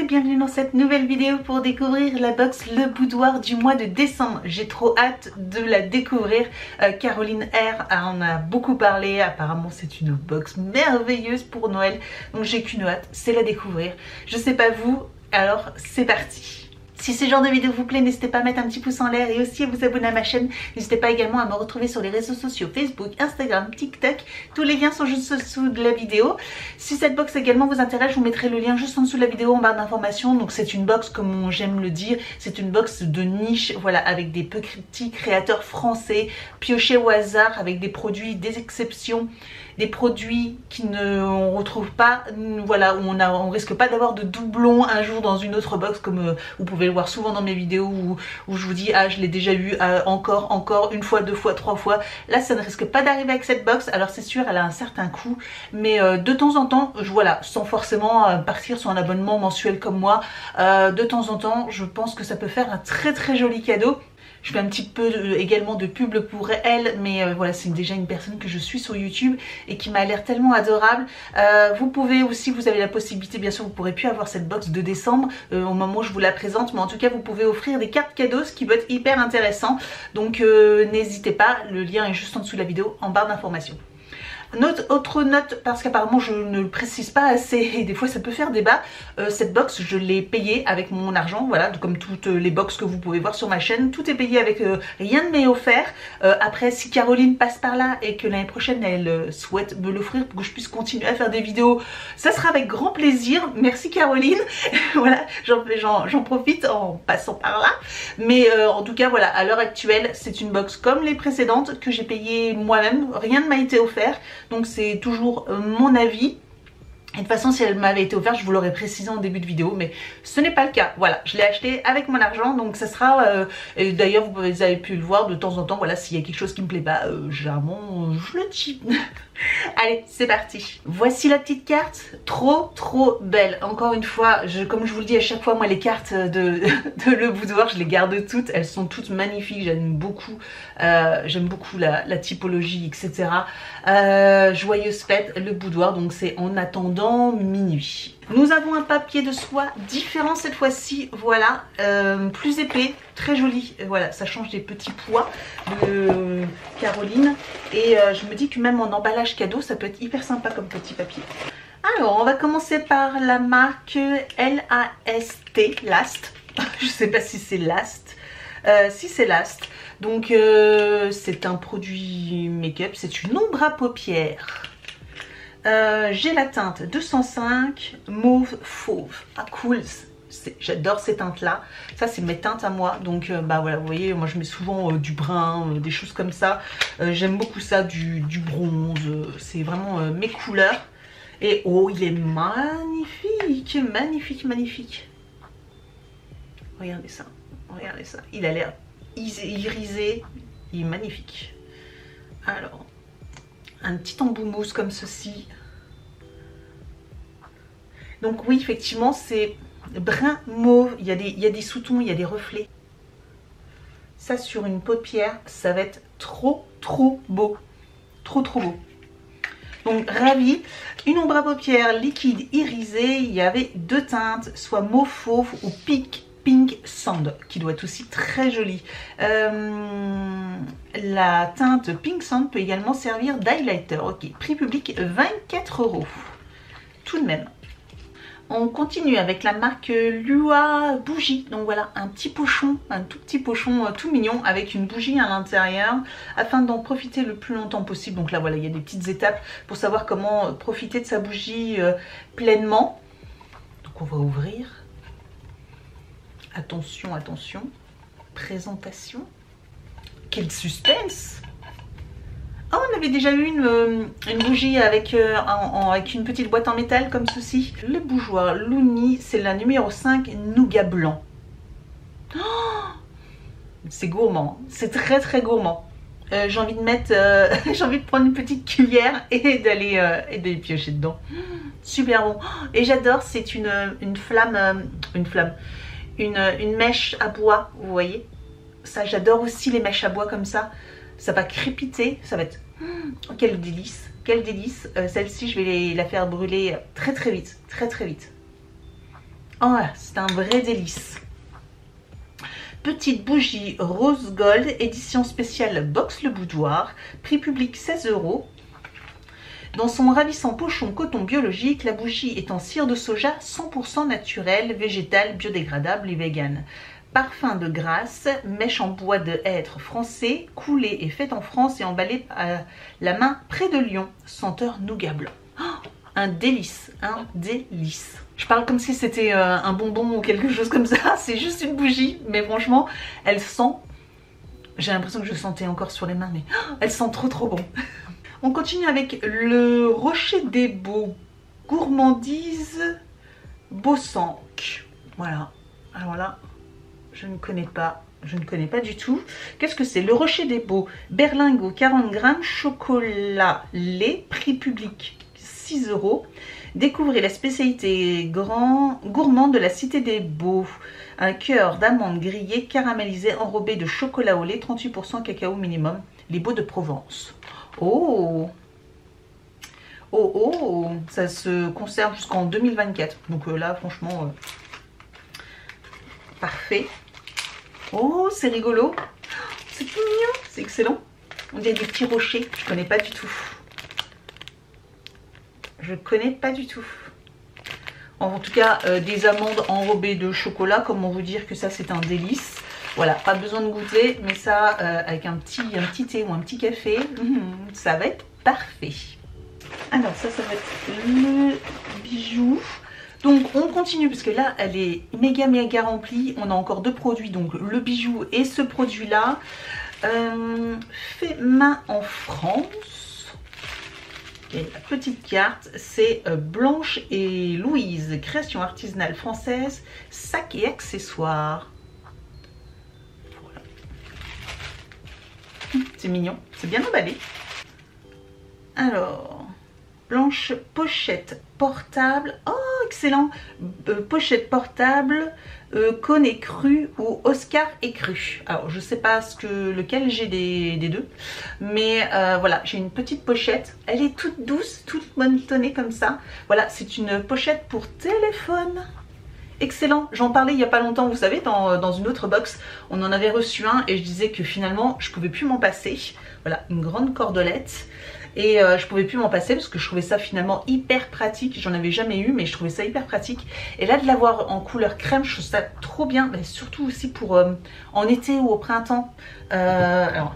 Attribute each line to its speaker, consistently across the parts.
Speaker 1: et bienvenue dans cette nouvelle vidéo pour découvrir la box Le Boudoir du mois de décembre. J'ai trop hâte de la découvrir. Caroline R en a beaucoup parlé, apparemment c'est une box merveilleuse pour Noël. Donc j'ai qu'une hâte, c'est la découvrir. Je sais pas vous, alors c'est parti. Si ce genre de vidéo vous plaît, n'hésitez pas à mettre un petit pouce en l'air et aussi à vous abonner à ma chaîne. N'hésitez pas également à me retrouver sur les réseaux sociaux Facebook, Instagram, TikTok. Tous les liens sont juste en dessous de la vidéo. Si cette box également vous intéresse, je vous mettrai le lien juste en dessous de la vidéo en barre d'informations. Donc c'est une box, comme j'aime le dire, c'est une box de niche, voilà, avec des petits créateurs français, piochés au hasard, avec des produits, des exceptions, des produits on retrouve pas, voilà, où on risque pas d'avoir de doublons un jour dans une autre box, comme vous pouvez le voir souvent dans mes vidéos où je vous dis ah je l'ai déjà eu encore une fois, deux fois, trois fois. Là ça ne risque pas d'arriver avec cette box. Alors c'est sûr elle a un certain coût, mais de temps en temps, voilà, sans forcément partir sur un abonnement mensuel comme moi, de temps en temps je pense que ça peut faire un très joli cadeau. Je fais un petit peu également de pub pour elle, mais voilà, c'est déjà une personne que je suis sur YouTube et qui m'a l'air tellement adorable. Vous pouvez aussi, vous avez la possibilité, bien sûr, vous pourrez plus avoir cette box de décembre au moment où je vous la présente, mais en tout cas, vous pouvez offrir des cartes cadeaux, ce qui peut être hyper intéressant. Donc n'hésitez pas, le lien est juste en dessous de la vidéo, en barre d'informations. Autre note, parce qu'apparemment je ne le précise pas assez et des fois ça peut faire débat, cette box je l'ai payée avec mon argent, voilà, comme toutes les box que vous pouvez voir sur ma chaîne, tout est payé avec rien ne m'est offert. Après si Caroline passe par là et que l'année prochaine elle souhaite me l'offrir pour que je puisse continuer à faire des vidéos, ça sera avec grand plaisir, merci Caroline. Voilà, j'en profite en passant par là, mais en tout cas voilà, à l'heure actuelle c'est une box comme les précédentes que j'ai payée moi-même, rien ne m'a été offert. Donc c'est toujours mon avis. Et de toute façon si elle m'avait été offerte je vous l'aurais précisé en début de vidéo, mais ce n'est pas le cas. Voilà, je l'ai acheté avec mon argent, donc ça sera et d'ailleurs vous avez pu le voir de temps en temps, voilà, s'il y a quelque chose qui me plaît pas, généralement je le dis. Allez, c'est parti. Voici la petite carte, trop belle. Encore une fois, comme je vous le dis à chaque fois, moi les cartes de Le Boudoir, je les garde toutes. Elles sont toutes magnifiques, j'aime beaucoup la typologie, etc. Joyeuse fête, Le Boudoir, donc c'est en attendant minuit. Nous avons un papier de soie différent cette fois-ci, voilà, plus épais, très joli, voilà, ça change des petits pois de Caroline. Et je me dis que même en emballage cadeau, ça peut être hyper sympa comme petit papier. Alors, on va commencer par la marque L-A-S-T, Last. Je sais pas si c'est Last. Si c'est Last. Donc, c'est un produit make-up, c'est une ombre à paupières. J'ai la teinte 205 mauve fauve. Ah cool, j'adore ces teintes là. Ça c'est mes teintes à moi, donc bah voilà, vous voyez, moi je mets souvent du brun, des choses comme ça. J'aime beaucoup ça, du bronze, c'est vraiment mes couleurs. Et oh, il est magnifique. Regardez ça, il a l'air irisé, il est magnifique. Alors un petit embout mousse comme ceci. Donc oui, effectivement c'est brun mauve, il y a des sous-tons, il y a des reflets. Ça sur une paupière, ça va être trop beau, trop beau. Donc ravie. Une ombre à paupières liquide irisée, il y avait deux teintes, soit mauve fauve ou Pink Sand, qui doit être aussi très jolie. La teinte Pink Sand peut également servir d'highlighter. Ok, prix public 24 €. Tout de même. On continue avec la marque Lua Bougie. Donc voilà, un petit pochon, un tout petit pochon tout mignon avec une bougie à l'intérieur afin d'en profiter le plus longtemps possible. Donc là voilà, il y a des petites étapes pour savoir comment profiter de sa bougie pleinement. Donc on va ouvrir. Attention, présentation. Quel suspense! Oh, on avait déjà eu une bougie avec une petite boîte en métal comme ceci. Le bougeoir Louni, c'est la numéro 5 Nougat Blanc. Oh, c'est gourmand, c'est très gourmand. J'ai envie de mettre, j'ai envie de prendre une petite cuillère et d'aller piocher dedans. Super bon. Et j'adore, c'est une mèche à bois, vous voyez. Ça, j'adore aussi les mèches à bois comme ça. Ça va crépiter, ça va être... quel délice, Celle-ci, je vais la faire brûler très vite. Oh, c'est un vrai délice. Petite bougie rose gold, édition spéciale Box Le Boudoir, prix public 16 €. Dans son ravissant pochon coton biologique, la bougie est en cire de soja 100% naturel, végétal, biodégradable et vegan. Parfum de grâce, mèche en bois de hêtre français, coulée et faite en France et emballée à la main près de Lyon. Senteur nougat blanc. Oh, un délice, un délice. Je parle comme si c'était un bonbon ou quelque chose comme ça. C'est juste une bougie, mais franchement, elle sent... J'ai l'impression que je sentais encore sur les mains, mais elle sent trop trop bon. On continue avec le Rocher des Beaux, gourmandise Bossanque. Voilà. Alors là, je ne connais pas du tout. Qu'est-ce que c'est? Le Rocher des Beaux, berlingot 40 grammes, chocolat lait, prix public 6 €. Découvrez la spécialité gourmande de la Cité des Beaux. Un cœur d'amande grillée, caramélisé, enrobé de chocolat au lait, 38% cacao minimum. Les Beaux de Provence. Oh! Oh oh! Ça se conserve jusqu'en 2024. Donc là, franchement, parfait. Oh, c'est rigolo. C'est tout mignon. C'est excellent. On dirait des petits rochers. Je connais pas du tout. Je connais pas du tout. En tout cas, des amandes enrobées de chocolat. Comment vous dire que ça, c'est un délice. Voilà, pas besoin de goûter, mais ça, avec un petit thé ou un petit café, ça va être parfait. Alors ça va être le bijou. Donc on continue parce que là, elle est méga remplie. On a encore deux produits, donc le bijou et ce produit-là. Fait main en France. Et la petite carte, c'est Blanche et Louise, création artisanale française, sacs et accessoires. C'est mignon, c'est bien emballé. Alors, Blanche, pochette portable. Oh, excellent. Pochette portable, cône écru ou Oscar écru. Alors, je sais pas lequel j'ai des deux. Mais voilà, j'ai une petite pochette. Elle est toute douce, toute monnotonnée comme ça. Voilà, c'est une pochette pour téléphone. Excellent, j'en parlais il n'y a pas longtemps, vous savez, dans une autre box, on en avait reçu un et je disais que finalement, je pouvais plus m'en passer. Voilà, une grande cordelette. Et je pouvais plus m'en passer parce que je trouvais ça finalement hyper pratique. J'en avais jamais eu, mais je trouvais ça hyper pratique. Et là, de l'avoir en couleur crème, je trouve ça trop bien. Mais surtout aussi pour en été ou au printemps. Alors,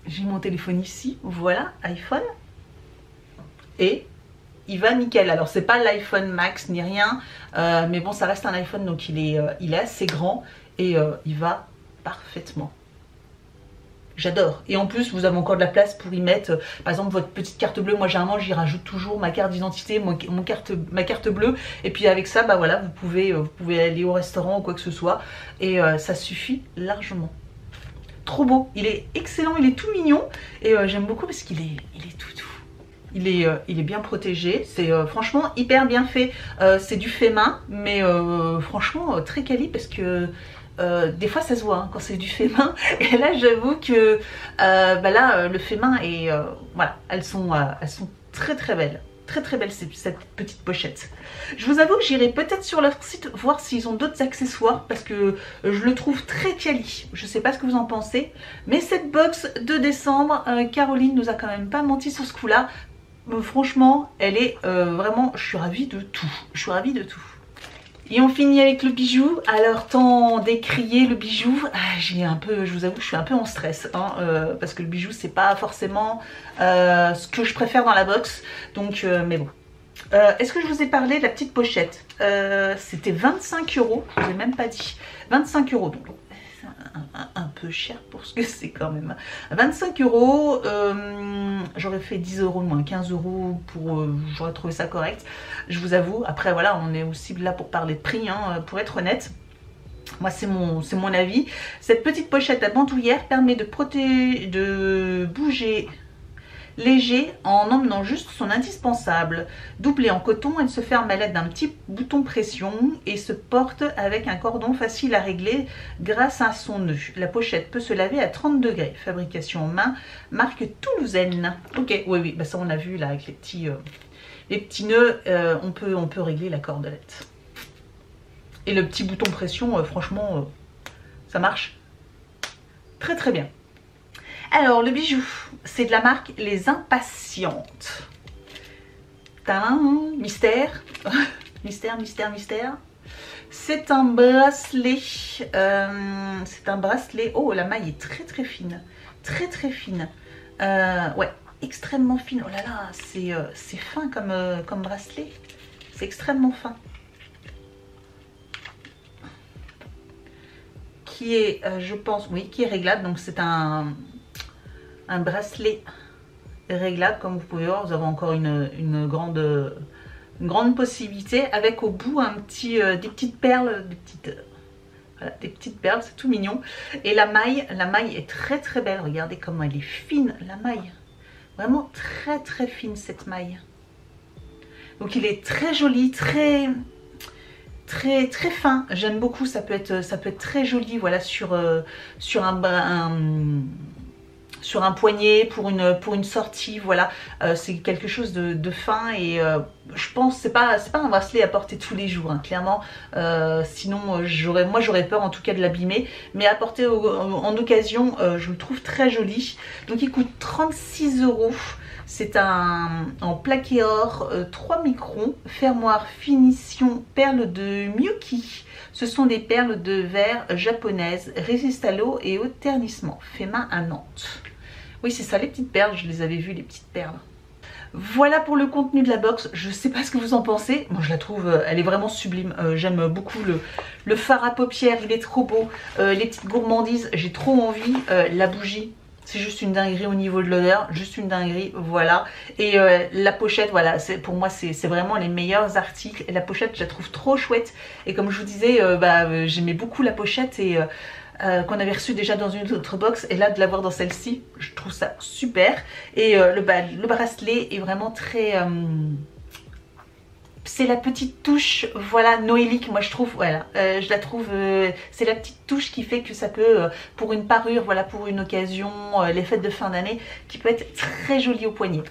Speaker 1: j'ai mon téléphone ici, voilà, iPhone. Et... il va nickel. Alors c'est pas l'iPhone Max ni rien, mais bon ça reste un iPhone donc il est assez grand et il va parfaitement. J'adore. Et en plus vous avez encore de la place pour y mettre par exemple votre petite carte bleue. Moi généralement j'y rajoute toujours ma carte d'identité, ma carte bleue et puis avec ça bah voilà vous pouvez aller au restaurant ou quoi que ce soit et ça suffit largement. Trop beau, il est excellent, il est tout mignon et j'aime beaucoup parce qu'il est tout doux. Il est bien protégé, c'est franchement hyper bien fait. C'est du fait main, mais franchement très quali parce que des fois ça se voit hein, quand c'est du fait main. Et là j'avoue que bah là le fait main et voilà, elles sont très très belles. Très belle cette petite pochette. Je vous avoue que j'irai peut-être sur leur site voir s'ils ont d'autres accessoires parce que je le trouve très quali. Je sais pas ce que vous en pensez, mais cette box de décembre, Caroline nous a quand même pas menti sur ce coup-là. Franchement, elle est vraiment, je suis ravie de tout. Je suis ravie de tout. Et on finit avec le bijou. Alors tant décrier le bijou, je vous avoue que je suis un peu en stress hein, parce que le bijou c'est pas forcément ce que je préfère dans la box. Donc mais bon. Est-ce que je vous ai parlé de la petite pochette? C'était 25 €, je vous ai même pas dit. 25 €, donc un peu cher pour ce que c'est quand même. 25 €, j'aurais fait 10 € de moins, 15 € pour... j'aurais trouvé ça correct, je vous avoue. Après voilà, on est aussi là pour parler de prix, hein, pour être honnête. Moi c'est mon avis. Cette petite pochette à bandoulière permet de bouger léger en emmenant juste son indispensable. Doublée en coton, elle se ferme à l'aide d'un petit bouton pression et se porte avec un cordon facile à régler grâce à son nœud. La pochette peut se laver à 30 degrés. Fabrication main, marque toulousaine. Ok, oui, bah ça on a vu là avec les petits nœuds, on peut régler la cordelette. Et le petit bouton pression, franchement, ça marche très très bien. Alors le bijou, c'est de la marque Les Impatientes. Tadam, mystère. Mystère, mystère, mystère. C'est un bracelet. Oh, la maille est très très fine. Très très fine. Ouais, extrêmement fine. Oh là là, c'est fin comme bracelet. C'est extrêmement fin. Qui est, je pense, oui, qui est réglable. Donc c'est un bracelet réglable. Comme vous pouvez voir, vous avez encore une grande possibilité. Avec au bout des petites perles, voilà, des petites perles, c'est tout mignon. Et la maille est très très belle. Regardez comment elle est fine, la maille. Vraiment très très fine cette maille. Donc il est très joli, très fin. J'aime beaucoup. Ça peut être très joli. Voilà, sur un poignet pour une sortie. Voilà, c'est quelque chose de fin et je pense c'est pas un bracelet à porter tous les jours, hein, clairement. Sinon j'aurais peur en tout cas de l'abîmer, mais à porter en occasion, je le trouve très joli. Donc il coûte 36 €. C'est en plaqué or, 3 microns, fermoir finition perles de Miyuki. Ce sont des perles de verre japonaises, résistent à l'eau et au ternissement. Fait main à Nantes. Oui, c'est ça, les petites perles, je les avais vues, les petites perles. Voilà pour le contenu de la box. Je sais pas ce que vous en pensez. Moi, je la trouve, elle est vraiment sublime. J'aime beaucoup le fard à paupières, il est trop beau. Les petites gourmandises, j'ai trop envie. La bougie, c'est juste une dinguerie au niveau de l'odeur, juste une dinguerie, voilà. Et la pochette, voilà, pour moi c'est vraiment les meilleurs articles. Et la pochette, je la trouve trop chouette. Et comme je vous disais, j'aimais beaucoup la pochette et qu'on avait reçue déjà dans une autre box. Et là, de l'avoir dans celle-ci, je trouve ça super. Et le bracelet est vraiment très... c'est la petite touche, voilà, noélique, moi je trouve, voilà, je la trouve, c'est la petite touche qui fait que ça peut, pour une parure, voilà, pour une occasion, les fêtes de fin d'année, qui peut être très jolie au poignet.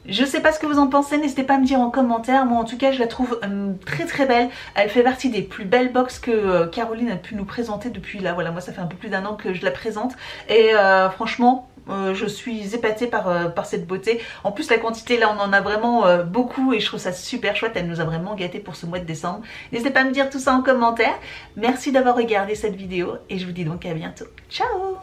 Speaker 1: Je sais pas ce que vous en pensez, n'hésitez pas à me dire en commentaire. Moi en tout cas je la trouve très très belle. Elle fait partie des plus belles box que Caroline a pu nous présenter depuis là. Voilà, moi ça fait un peu plus d'1 an que je la présente. Et franchement, je suis épatée par cette beauté. En plus la quantité là on en a vraiment beaucoup et je trouve ça super chouette. Elle nous a vraiment gâtés pour ce mois de décembre. N'hésitez pas à me dire tout ça en commentaire. Merci d'avoir regardé cette vidéo et je vous dis donc à bientôt. Ciao!